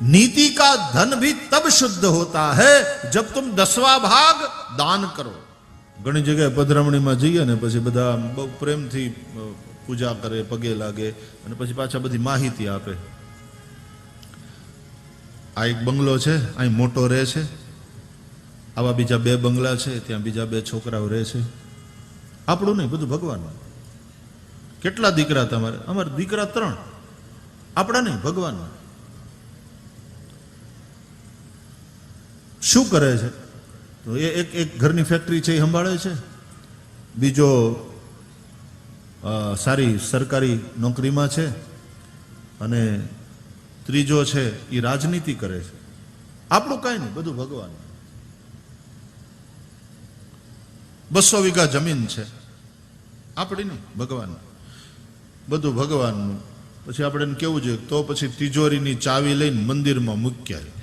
नीति का धन भी तब शुद्ध होता है जब तुम 10वां भाग दान करो। घणी जगह पधरामणी में जईए ने पछी बधा बहु प्रेम थी पूजा करे, पगे लागे अने पछी पाछा बधी माहिती आपे। आ एक बंगलो छे, अहीं मोटो रहे छे, आवा बीजा 2 बंगला छे, त्यां बीजा 2 छोकराओ रहे छे। आपणुं नहीं, बधुं भगवाननुं। કેટલા દીકરા તમારે? અમારા દીકરા 3। આપણા નહીં, ભગવાનના। શું કરે છે? તો એ એક ઘરની ફેક્ટરી છે એ સંભાળે છે, બીજો સારી સરકારી નોકરીમાં છે અને ત્રીજો છે એ રાજનીતિ કરે છે। આપણું કાંઈ નહીં, બધું ભગવાન। 200 વીઘા જમીન છે, આપણી નહીં, ભગવાન। બધું ભગવાનનું। પછી આપણે એને કેવું જોઈએ તો પછી તિજોરીની ચાવી લઈને મંદિરમાં મૂક્યા,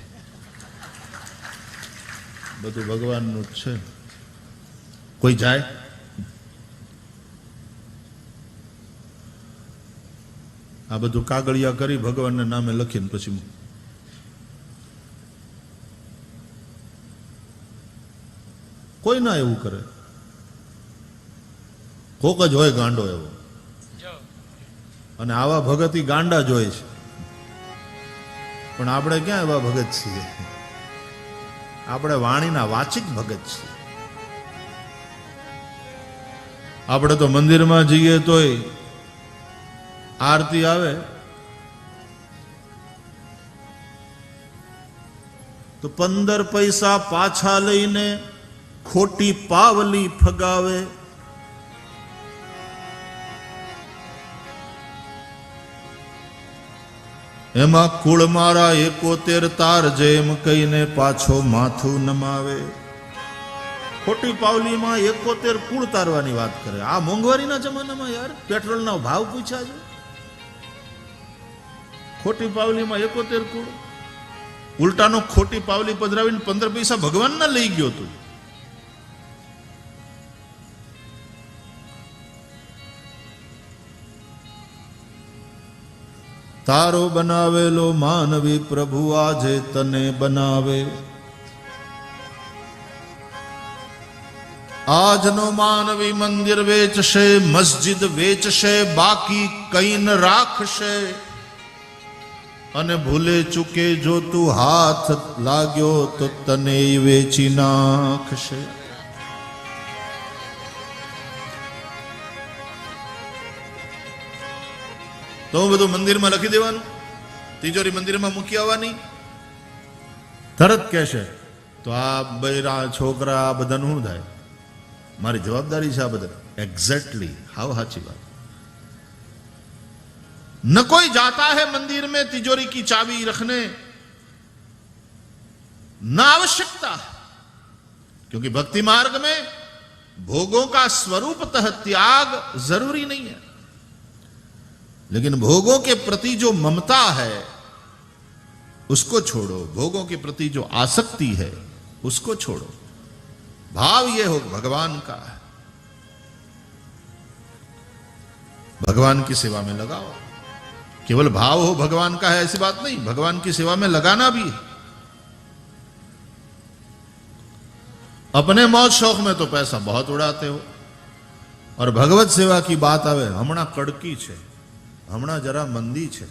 બધું ભગવાનનું જ છે। કોઈ જાય? આ બધું કાગળિયા કરી ભગવાનના નામે લખીને પછી કોઈ ના એવું કરે। કોક જ હોય ગાંડો એવો, અને આવા ભગત ગાંડા જ હોય છે, પણ આપણે ક્યાં એવા ભગત છીએ? આપણે વાણીના વાચિક ભગત છીએ। આપણે તો મંદિરમાં જઈએ તોય આરતી આવે તો 15 પૈસા પાછા લઈને ખોટી પાવલી ફગાવે। એમાં કુળ મારા 71 તાર જેમ કહીને પાછો માથું નમાવે। ખોટી પાવલીમાં 71 કુળ તારવાની વાત કરે। આ મોંઘવારીના જમાનામાં યાર પેટ્રોલના ભાવ પૂછ્યા છે, ખોટી પાવલીમાં 71 કુળ। ઉલટાનો ખોટી પાવલી પધરાવીને 15 પૈસા ભગવાનના લઈ ગયો તું। તારો બનાવેલો માનવી પ્રભુ આજે તને બનાવે। આજનો માનવી મંદિર વેચશે, મસ્જિદ વેચશે, બાકી કઈ ન રાખશે। અને ભૂલે ચૂકે જો તું હાથ લાગ્યો તો તને વેચી નાખશે। તો બધું મંદિરમાં લખી દેવાનું, તિજોરી મંદિરમાં મૂકી આવવાની। તરત કહેશે તો આ બૈરા છોકરા આ બધાનું શું થાય? મારી જવાબદારી છે આ બધા। એક્ઝેક્ટલી, હાવ સાચી વાત। न कोई जाता है मंदिर में तिजोरी की चाबी रखने, न आवश्यकता, क्योंकि भक्ति मार्ग में भोगों का स्वरूपतः त्याग जरूरी नहीं है, लेकिन भोगों के प्रति जो ममता है उसको छोड़ो, भोगों के प्रति जो आसक्ति है उसको छोड़ो। भाव ये हो भगवान का है, भगवान की सेवा में लगाओ। केवल भाव हो भगवान का है ऐसी बात नहीं, भगवान की सेवा में लगाना भी है। अपने मौज शौक में तो पैसा बहुत उड़ाते हो, और भगवत सेवा की बात आवे हमणा कड़की छे, हमणा जरा मंदी छे।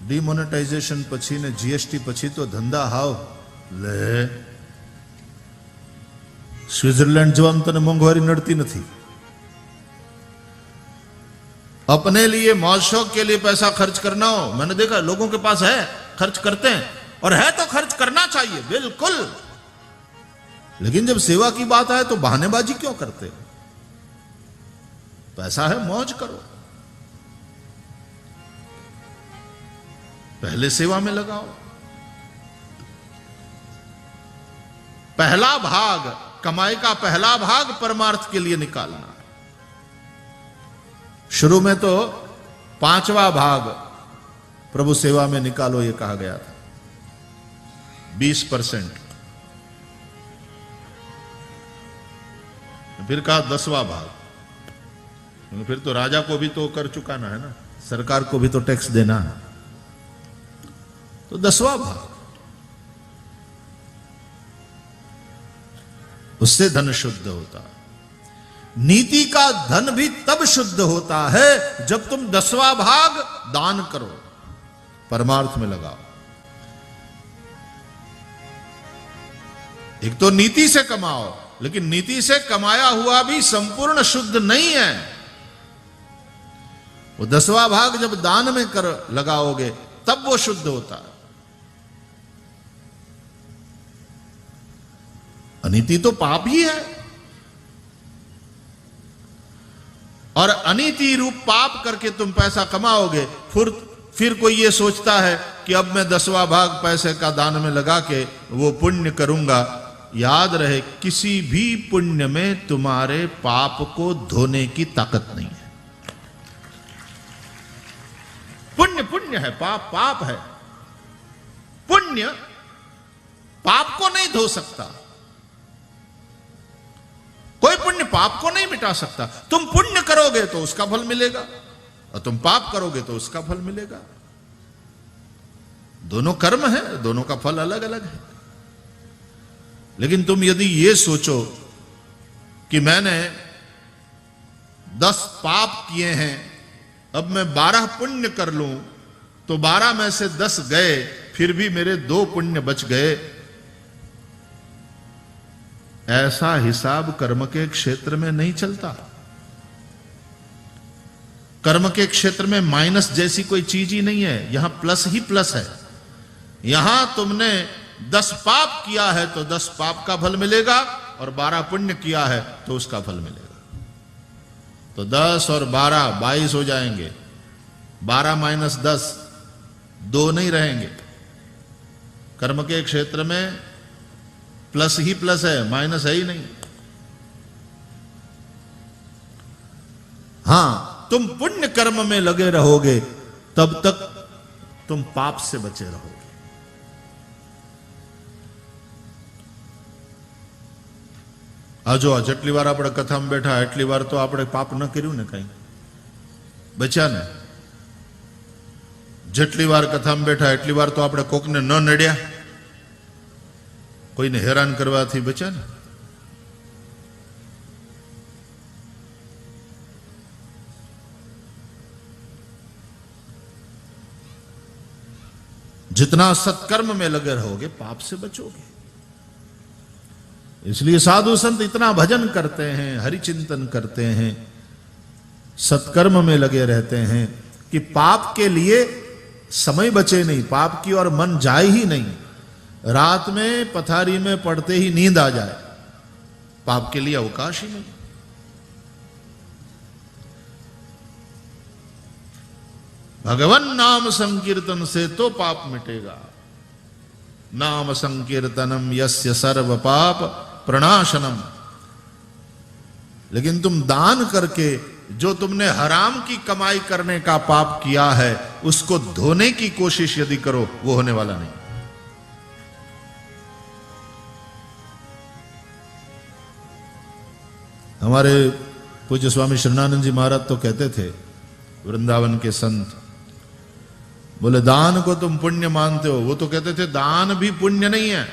डिमोनेटाइजेशन पछी ने जीएसटी पछी तो धंधा हाव ले। स्विट्जरलैंड जवाम तने मोंघवारी नड़ती नहीं। अपने लिए मौज शौक के लिए पैसा खर्च करना हो, मैंने देखा लोगों के पास है, खर्च करते हैं, और है तो खर्च करना चाहिए बिल्कुल, लेकिन जब सेवा की बात आए तो बहानेबाजी क्यों करते हो? पैसा है, मौज करो, पहले सेवा में लगाओ। पहला भाग, कमाई का पहला भाग परमार्थ के लिए निकालना। शुरू में तो 5वां भाग प्रभु सेवा में निकालो ये कहा गया था, 20%। फिर कहा 10वां भाग, फिर तो राजा को भी तो कर चुकाना है ना, सरकार को भी तो टैक्स देना है, तो 10वां भाग, उससे धन शुद्ध होता है। नीति का धन भी तब शुद्ध होता है जब तुम 10वां भाग दान करो, परमार्थ में लगाओ। एक तो नीति से कमाओ, लेकिन नीति से कमाया हुआ भी संपूर्ण शुद्ध नहीं है। वो 10वां भाग जब दान में कर लगाओगे तब वो शुद्ध होता है। अनीति तो पाप ही है, और अनीति रूप पाप करके तुम पैसा कमाओगे। फिर कोई ये सोचता है कि अब मैं 10वां भाग पैसे का दान में लगा के वो पुण्य करूंगा। याद रहे, किसी भी पुण्य में तुम्हारे पाप को धोने की ताकत नहीं है। पुण्य पुण्य है, पाप पाप है। पुण्य पाप को नहीं धो सकता, कोई पुण्य पाप को नहीं मिटा सकता। तुम पुण्य करोगे तो उसका फल मिलेगा, और तुम पाप करोगे तो उसका फल मिलेगा। दोनों कर्म है, दोनों का फल अलग अलग है। लेकिन तुम यदि ये सोचो कि मैंने 10 पाप किए हैं, अब मैं 12 पुण्य कर लूं, तो 12 में से 10 गए, फिर भी मेरे 2 पुण्य बच गए, ऐसा हिसाब कर्म के क्षेत्र में नहीं चलता। कर्म के क्षेत्र में माइनस जैसी कोई चीज ही नहीं है, यहां प्लस ही प्लस है। यहां तुमने 10 पाप किया है तो 10 पाप का फल मिलेगा, और 12 पुण्य किया है तो उसका फल मिलेगा। तो 10 और 12 22 हो जाएंगे। 12 माइनस 10 2 नहीं रहेंगे। कर्म के क्षेत्र में प्लस ही प्लस है, माइनस है ही नहीं। हां, तुम पुण्य कर्म में लगे रहोगे तब तक तुम पाप से बचे रहोगे। आजो जेटली वार आपणे कथामां बैठा एटली वार तो आपणे पाप न कर्યું ने, कई बच्या ने। जेटली वार कथामां बैठा एटली वार तो आपणे कोकने न नड्या, कोईने हैरान करवाथी बच्या ने। जितना सत्कर्म में लगे रहोगे पाप से बचोगे। इसलिए साधु संत इतना भजन करते हैं, हरि चिंतन करते हैं, सत्कर्म में लगे रहते हैं कि पाप के लिए समय बचे नहीं, पाप की ओर मन जाए ही नहीं। रात में पथारी में पड़ते ही नींद आ जाए, पाप के लिए अवकाश ही नहीं। भगवान नाम संकीर्तन से तो पाप मिटेगा। नाम संकीर्तनम यस्य सर्व पाप प्रणाशनम। लेकिन तुम दान करके जो तुमने हराम की कमाई करने का पाप किया है उसको धोने की कोशिश यदि करो, वो होने वाला नहीं। हमारे पूज्य स्वामी शरणानंद जी महाराज तो कहते थे, वृंदावन के संत, बोले दान को तुम पुण्य मानते हो। वो तो कहते थे दान भी पुण्य नहीं है,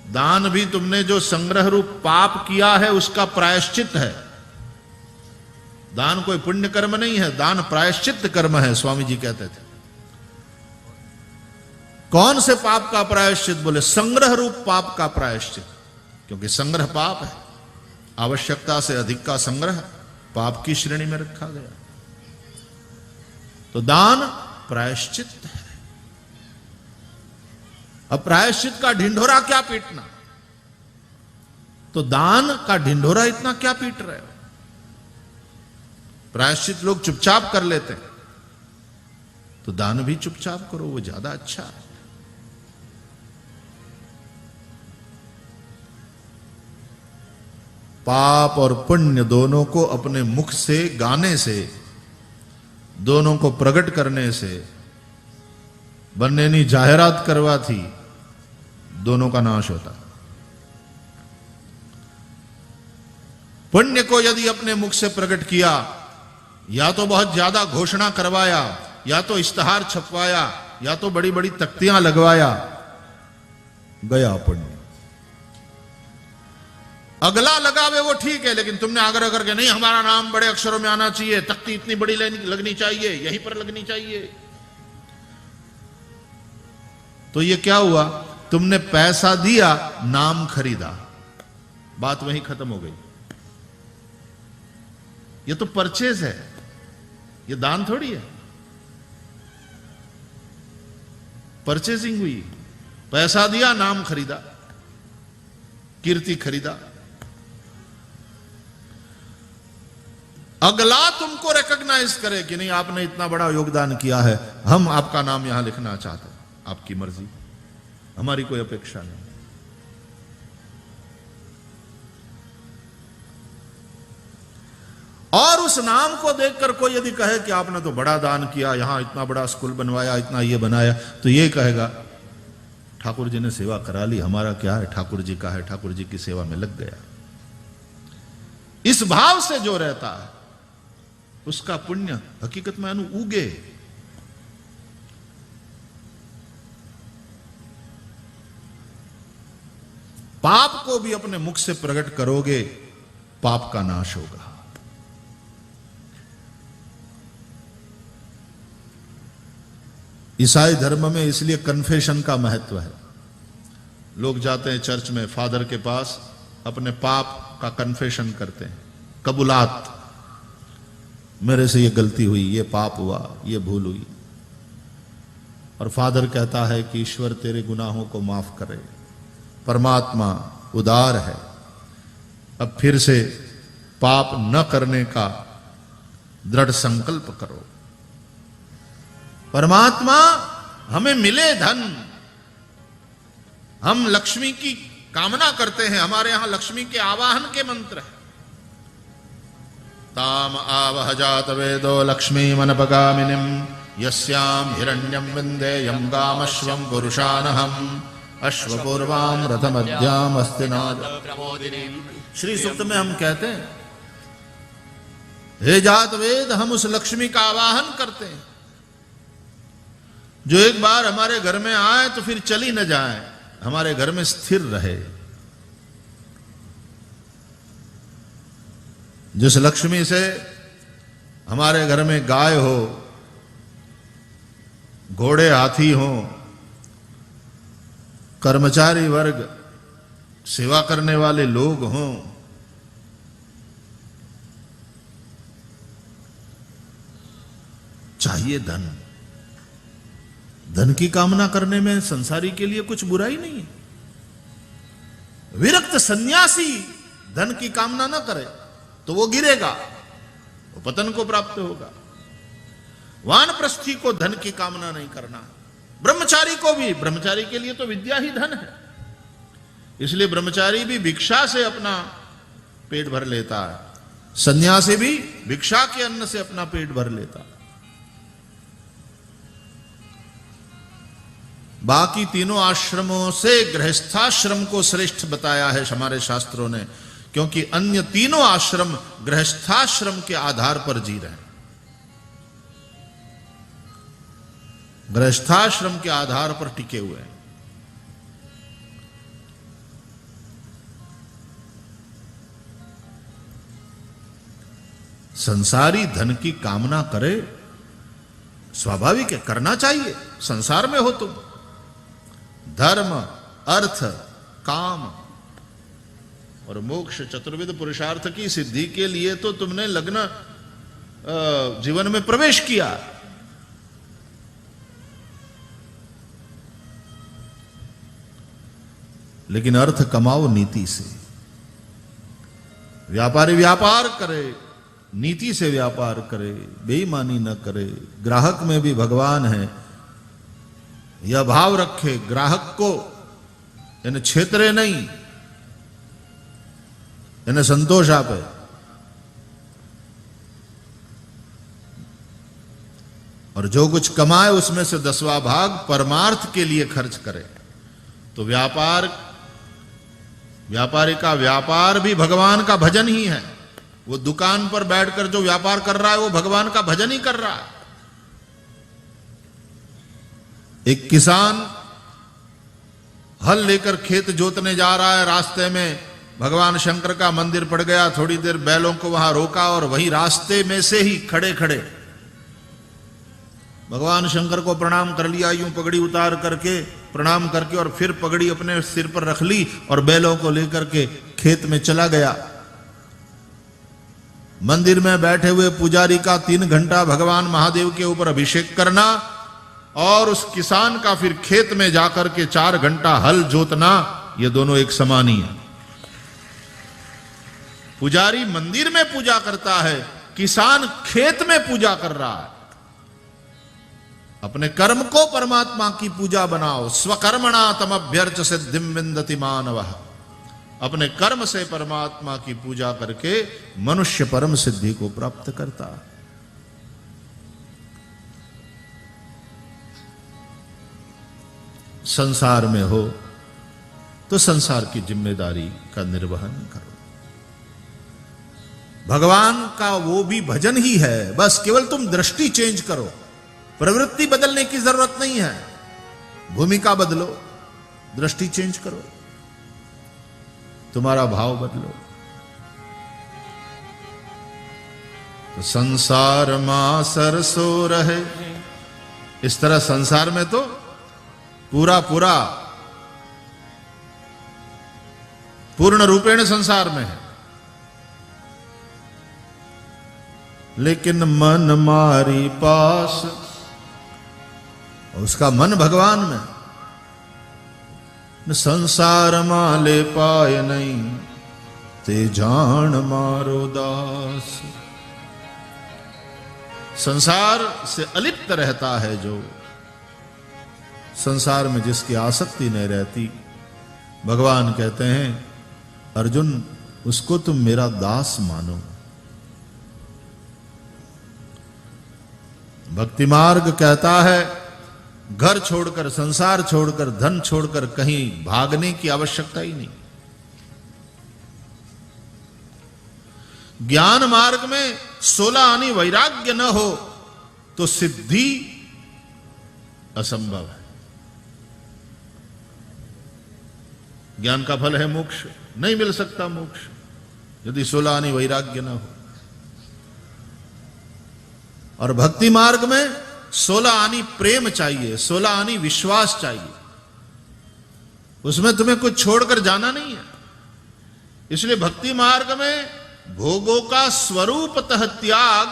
दान भी तुमने जो संग्रह रूप पाप किया है उसका प्रायश्चित है। दान कोई पुण्य कर्म नहीं है, दान प्रायश्चित कर्म है, स्वामी जी कहते थे। कौन से पाप का प्रायश्चित? बोले संग्रह रूप पाप का प्रायश्चित, क्योंकि संग्रह पाप है। आवश्यकता से अधिक का संग्रह पाप की श्रेणी में रखा गया। तो दान प्रायश्चित है। अब प्रायश्चित का ढिंढोरा क्या पीटना? तो दान का ढिंढोरा इतना क्या पीट रहे हो? प्रायश्चित लोग चुपचाप कर लेते हैं, तो दान भी चुपचाप करो, वो ज्यादा अच्छा है। पाप और पुण्य दोनों को अपने मुख से गाने से, दोनों को प्रकट करने से, बन्नेनी जाहिरात करवा थी, दोनों का नाश होता। पुण्य को यदि अपने मुख से प्रकट किया या तो बहुत ज्यादा घोषणा करवाया, या तो इश्तहार छपवाया, या तो बड़ी बड़ी तख्तियां लगवाया, गया पुण्य। अगला लगावे वो ठीक है, लेकिन तुमने आग्रह करके नहीं हमारा नाम बड़े अक्षरों में आना चाहिए, तख्ती इतनी बड़ी लगनी चाहिए, यहीं पर लगनी चाहिए, तो ये क्या हुआ? तुमने पैसा दिया, नाम खरीदा, बात वहीं खत्म हो गई। ये तो परचेज है, ये दान थोड़ी है। परचेजिंग हुई, पैसा दिया, नाम खरीदा, कीर्ति खरीदा। अगला तुमको रिकॉग्नाइज करे कि नहीं आपने इतना बड़ा योगदान किया है, हम आपका नाम यहां लिखना चाहते हैं, आपकी मर्जी, हमारी कोई अपेक्षा नहीं। और उस नाम को देखकर कोई यदि कहे कि आपने तो बड़ा दान किया, यहां इतना बड़ा स्कूल बनवाया, इतना ये बनाया, तो ये कहेगा ठाकुर जी ने सेवा करा ली, हमारा क्या है, ठाकुर जी का है, ठाकुर जी की सेवा में लग गया। इस भाव से जो रहता है उसका पुण्य हकीकत में उगे। पाप को भी अपने मुख से प्रकट करोगे, पाप का नाश होगा। ईसाई धर्म में इसलिए कन्फेशन का महत्व है। लोग जाते हैं चर्च में, फादर के पास, अपने पाप का कन्फेशन करते हैं, कबूलात, मेरे से ये गलती हुई, ये पाप हुआ, ये भूल हुई। और फादर कहता है कि ईश्वर तेरे गुनाहों को माफ करे, परमात्मा उदार है, अब फिर से पाप न करने का दृढ़ संकल्प करो। परमात्मा हमें मिले धन, हम लक्ष्मी की कामना करते हैं, हमारे यहां लक्ष्मी के आवाहन के मंत्र है। ताम आवह जात वेदो लक्ष्मी मनपगामिनीम यस्याम हिरण्यम विंदेयम गामश्वम पुरुषानहम अश्वपूर्वाम रथमध्याम अस्तिनाद प्रमोदिनीम। श्री सूक्त में हम कहते हैं, हे जात वेद, हम उस लक्ष्मी का आवाहन करते हैं जो एक बार हमारे घर में आए तो फिर चली न जाए, हमारे घर में स्थिर रहे। जिस लक्ष्मी से हमारे घर में गाय हो, घोड़े हाथी हो, कर्मचारी वर्ग, सेवा करने वाले लोग हों, चाहिए धन। धन की कामना करने में संसारी के लिए कुछ बुराई नहीं है। विरक्त सन्यासी धन की कामना न करे तो वो गिरेगा, वो पतन को प्राप्त होगा। वानप्रस्थी को धन की कामना नहीं करना, ब्रह्मचारी को भी, ब्रह्मचारी के लिए तो विद्या ही धन है, इसलिए ब्रह्मचारी भी भिक्षा से अपना पेट भर लेता है, सन्यासी भी भिक्षा के अन्न से अपना पेट भर लेता है। बाकी तीनों आश्रमों से गृहस्थाश्रम को श्रेष्ठ बताया है हमारे शास्त्रों ने, क्योंकि अन्य तीनों आश्रम गृहस्थाश्रम के आधार पर जी रहे हैं। गृहस्थाश्रम के आधार पर टिके हुए हैं। संसारी धन की कामना करे, स्वाभाविक है, करना चाहिए, संसार में हो तुम। धर्म, अर्थ, काम और मोक्ष चतुर्विध पुरुषार्थ की सिद्धि के लिए तो तुमने लग्न जीवन में प्रवेश किया। लेकिन अर्थ कमाओ नीति से। व्यापारी व्यापार करे, नीति से व्यापार करे, बेईमानी न करे। ग्राहक में भी भगवान है, यह भाव रखे, ग्राहक को यानी छेतरे नहीं, यानी संतोष आपे। और जो कुछ कमाए उसमें से 10वां भाग परमार्थ के लिए खर्च करे। तो व्यापारी का व्यापार भी भगवान का भजन ही है। वो दुकान पर बैठकर जो व्यापार कर रहा है वो भगवान का भजन ही कर रहा है। एक किसान हल लेकर खेत जोतने जा रहा है, रास्ते में भगवान शंकर का मंदिर पड़ गया। थोड़ी देर बैलों को वहां रोका और वही रास्ते में से ही खड़े खड़े भगवान शंकर को प्रणाम कर लिया, यूं पगड़ी उतार करके प्रणाम करके, और फिर पगड़ी अपने सिर पर रख ली और बैलों को लेकर के खेत में चला गया। मंदिर में बैठे हुए पुजारी का 3 घंटा भगवान महादेव के ऊपर अभिषेक करना और उस किसान का फिर खेत में जाकर के 4 घंटा हल जोतना, ये दोनों एक समान ही है। पुजारी मंदिर में पूजा करता है, किसान खेत में पूजा कर रहा है। अपने कर्म को परमात्मा की पूजा बनाओ। स्वकर्मणा तमभ्यर्च सिद्धिम विन्दति मानवः। अपने कर्म से परमात्मा की पूजा करके मनुष्य परम सिद्धि को प्राप्त करता है। संसार में हो तो संसार की जिम्मेदारी का निर्वहन करो। भगवान का वो भी भजन ही है, बस केवल तुम दृष्टि चेंज करो। प्रवृत्ति बदलने की जरूरत नहीं है, भूमिका बदलो, दृष्टि चेंज करो, तुम्हारा भाव बदलो। तो संसार मां सरसो रहे, इस तरह संसार में तो पूरा पूर्ण रूपेण संसार में है, लेकिन मन मारी पास, उसका मन भगवान में। संसार माले पाए नहीं ते जान मारो दास। संसार से अलिप्त रहता है जो, संसार में जिसकी आसक्ति नहीं रहती, भगवान कहते हैं अर्जुन उसको तुम मेरा दास मानो। भक्ति मार्ग कहता है घर छोड़कर, संसार छोड़कर, धन छोड़कर कहीं भागने की आवश्यकता ही नहीं। ज्ञान मार्ग में 16 आनी वैराग्य न हो तो सिद्धि असंभव है। ज्ञान का फल है मोक्ष, नहीं मिल सकता मोक्ष यदि 16 आनी वैराग्य न हो। और भक्ति मार्ग में 16 आनी प्रेम चाहिए, 16 आनी विश्वास चाहिए। उसमें तुम्हें कुछ छोड़कर जाना नहीं है। इसलिए भक्ति मार्ग में भोगों का स्वरूपतः त्याग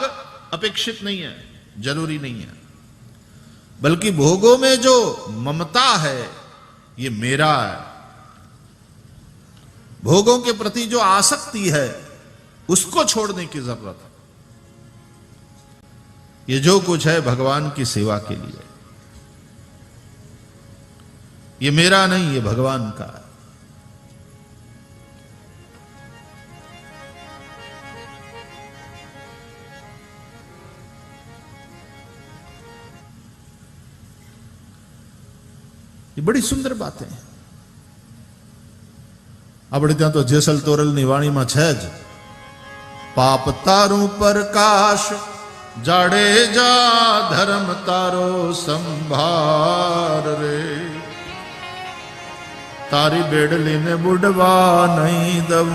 अपेक्षित नहीं है, जरूरी नहीं है। बल्कि भोगों में जो ममता है, ये मेरा है, भोगों के प्रति जो आसक्ति है उसको छोड़ने की जरूरत है। ये जो कुछ है भगवान की सेवा के लिए, ये मेरा नहीं, ये भगवान का है। ये बड़ी सुंदर बातें हैं। આપણે ત્યાં તો જેસલ તોરલની વાણીમાં છે જ, પાપ તારું પ્રકાશ જાડેજા ધર્મ તારો સંભાર રે, તારી બેડલીને બુડવા નહીં દઉં,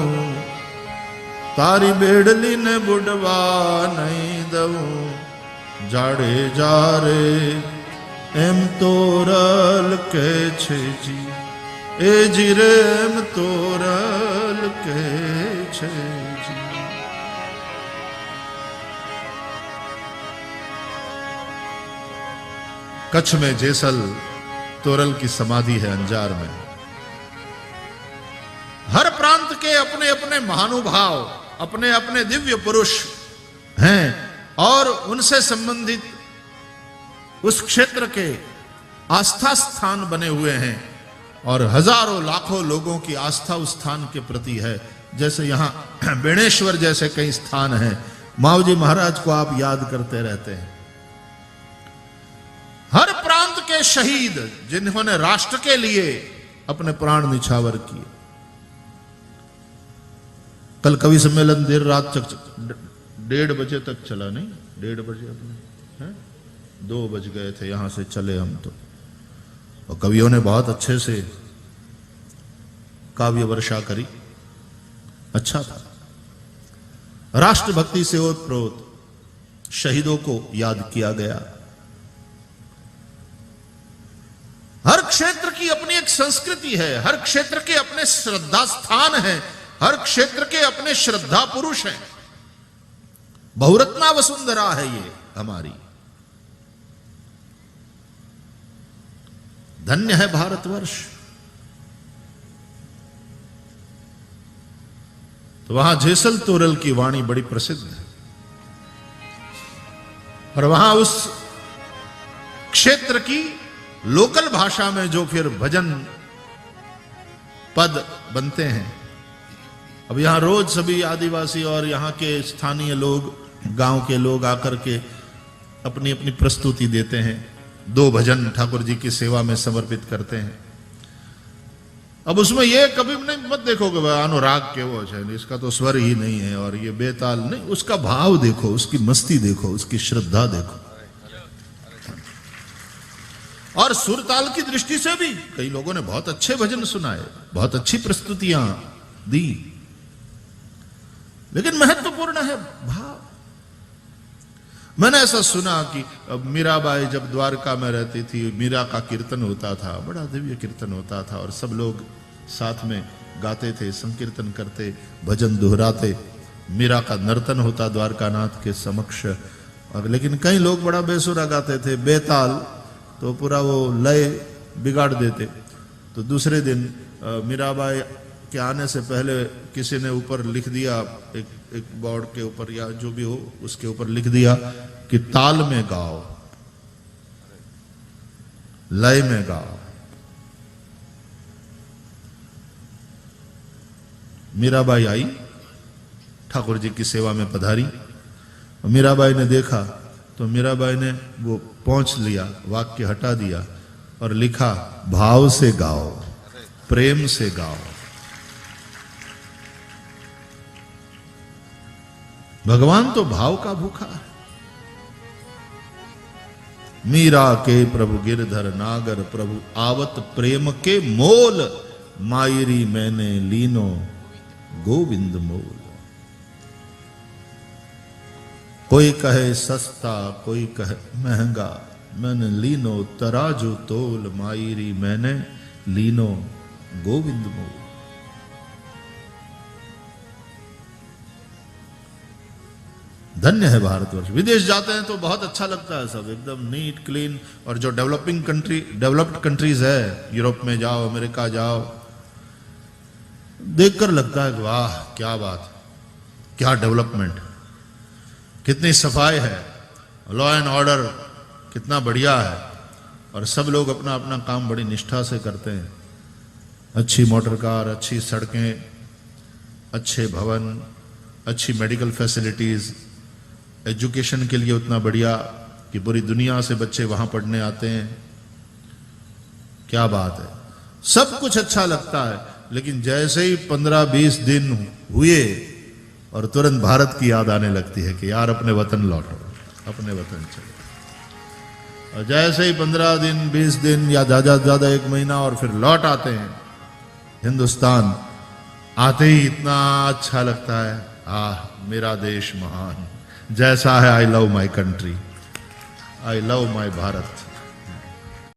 તારી બેડલીને બુડવા નહીં દઉં, જાડેજા રે એમ તોરલ કે છે જી, ए जी रेम तोरल के छे जी। कच्छ में जेसल तोरल की समाधि है, अंजार में। हर प्रांत के अपने अपने महानुभाव, अपने अपने दिव्य पुरुष हैं और उनसे संबंधित उस क्षेत्र के आस्था स्थान बने हुए हैं और हजारों लाखों लोगों की आस्था उस स्थान के प्रति है। जैसे यहां बेणेश्वर जैसे कई स्थान हैं, मावजी महाराज को आप याद करते रहते हैं। हर प्रांत के शहीद जिन्होंने राष्ट्र के लिए अपने प्राण निछावर किए, कल कवि सम्मेलन देर रात तक 1:30 बजे तक चला, नहीं 1:30 बजे अपने हैं, 2 बज गए थे यहां से चले हम तो। और कवियों ने बहुत अच्छे से काव्य वर्षा करी, अच्छा था। राष्ट्रभक्ति से ओतप्रोत शहीदों को याद किया गया। हर क्षेत्र की अपनी एक संस्कृति है, हर क्षेत्र के अपने श्रद्धा स्थान हैं, हर क्षेत्र के अपने श्रद्धा पुरुष हैं। बहुरत्ना वसुंधरा है ये हमारी। धन्य है भारतवर्ष। तो वहां जेसल तोरल की वाणी बड़ी प्रसिद्ध है, और वहां उस क्षेत्र की लोकल भाषा में जो फिर भजन पद बनते हैं। अब यहां रोज सभी आदिवासी और यहां के स्थानीय लोग, गांव के लोग आकर के अपनी अपनी प्रस्तुति देते हैं, 2 भजन ठाकुर जी की सेवा में समर्पित करते हैं। अब उसमें ये कभी नहीं मत देखो कि अनुराग के वो है, इसका तो स्वर ही नहीं है और ये बेताल नहीं, उसका भाव देखो, उसकी मस्ती देखो, उसकी श्रद्धा देखो। और सुर ताल की दृष्टि से भी कई लोगों ने बहुत अच्छे भजन सुनाए, बहुत अच्छी प्रस्तुतियां दी, लेकिन महत्वपूर्ण है भाव। मैंने ऐसा सुना कि मीराबाई जब द्वारका में रहती थी, मीरा का कीर्तन होता था, बड़ा दिव्य कीर्तन होता था, और सब लोग साथ में गाते थे, संकीर्तन करते, भजन दोहराते। मीरा का नर्तन होता द्वारकानाथ के समक्ष। और लेकिन कई लोग बड़ा बेसुरा गाते थे, बेताल, तो पूरा वो लय बिगाड़ देते। तो दूसरे दिन मीराबाई के आने से पहले किसी ने ऊपर लिख दिया, एक बोर्ड के ऊपर या जो भी हो उसके ऊपर लिख दिया कि ताल में गाओ, लय में गाओ। मीराबाई आई, ठाकुर जी की सेवा में पधारी। मीराबाई ने देखा तो मीराबाई ने वो पहुंच लिया, वाक्य हटा दिया और लिखा, भाव से गाओ, प्रेम से गाओ। भगवान तो भाव का भूखा है। मीरा के प्रभु गिरधर नागर, प्रभु आवत प्रेम के मोल, मायरी मैंने लीनो गोविंद मोल। कोई कहे सस्ता, कोई कहे महंगा, मैंने लीनो तराजू तोल, मायरी मैंने लीनो गोविंद मोल। धन्य है भारतवर्ष। विदेश जाते हैं तो बहुत अच्छा लगता है, सब एकदम नीट क्लीन। और जो डेवलप्ड कंट्रीज है, यूरोप में जाओ, अमेरिका जाओ, देखकर लगता है वाह क्या बात, क्या डेवलपमेंट, कितनी सफाई है, लॉ एंड ऑर्डर कितना बढ़िया है, और सब लोग अपना अपना काम बड़ी निष्ठा से करते हैं। अच्छी मोटर कार, अच्छी सड़कें, अच्छे भवन, अच्छी मेडिकल फैसिलिटीज, एजुकेशन के लिए उतना बढ़िया कि पूरी दुनिया से बच्चे वहां पढ़ने आते हैं। क्या बात है, सब कुछ अच्छा लगता है। लेकिन जैसे ही 15-20 दिन हुए और तुरंत भारत की याद आने लगती है कि यार अपने वतन लौटो, अपने वतन चलो। और जैसे ही 15 दिन 20 दिन या ज्यादा 1 महीना और फिर लौट आते हैं हिंदुस्तान, आते ही इतना अच्छा लगता है, आह मेरा देश महान, जैसा है I love my country, I love my Bharat.